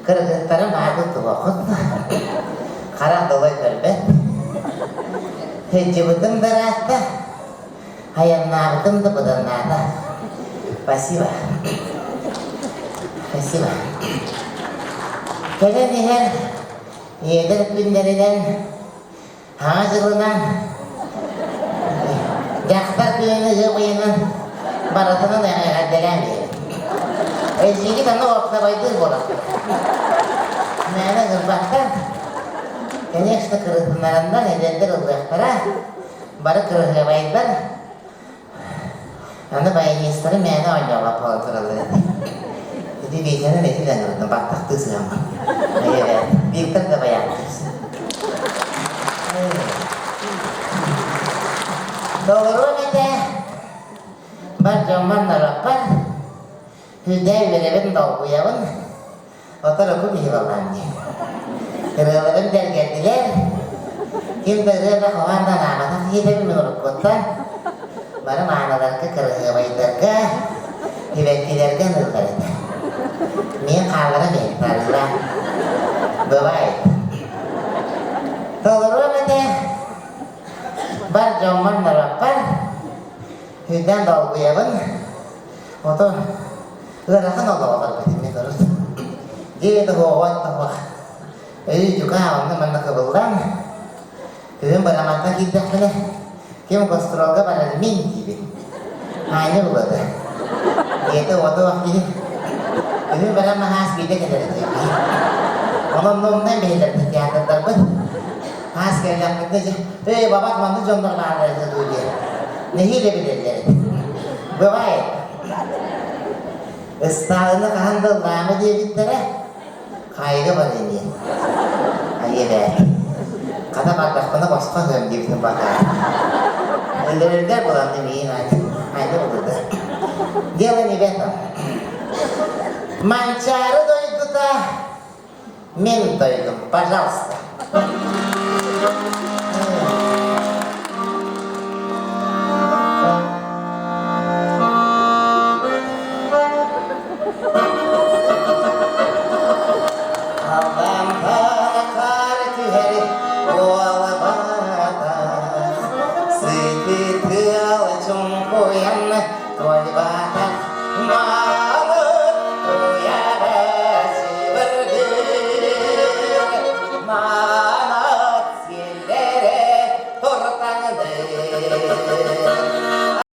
Kırgıtlarım ağabey vakit. Karan dolayı körbe. Hecibıdım da rahatta. Hayalnağıdım da budanlarda. Pasiva. Pasiva. Kere diğer yedir günlerinden hazırlanan yaktar köyünü zıbıyının baratını da addelen diyelim. Ezgili tane orta baydır bola. Nene gırbaktan kene işte kırıklarından edenler uzaklara barı kırıkla baydılar. Anda bayını isterim mene oynayalım paltaraları. Jadi biasanya nanti udah ngerti tempat taktu selama. Iya kan, Victor gak bayar. Doğru mete, bar zaman narapan, hüday vereven doğuyavan, otor aku dihibalannya. Kerelawan geldiler, kim terjadi kawan dan anak, tapi kita menurut kota, baru mana darke kerelawan darke, hibak darke nurut. Niye kallara beklerler? Bye-bye. Doğru mete, bar zaman narapan, hüdan doğuyavan, otor, lerakan Allah betimnya terus. Dia itu bawa tahu. Jadi juga orang mana kebetulan, kemudian pada mata kita kan, kita mau stroke pada mimpi, hanya begitu. Itu waktu ini. Ini pada mahas beda kan dari sini. Ngomong-ngomongnya beda teater terbang. Mahas kayak gitu aja. Bapak mantu jomblo ada satu dia. Nih dia beda jadi. Bapak. Istilahnya kehandal nama dia bicara. Kaya pada ini. Ayo deh. Kata batas kena kosong yang di tempat. Bener-bener pulang ini aja. Ayo betul. Dia lagi betul. Манчару дойду-то, мент дойду, пожалуйста. Твой баток, мало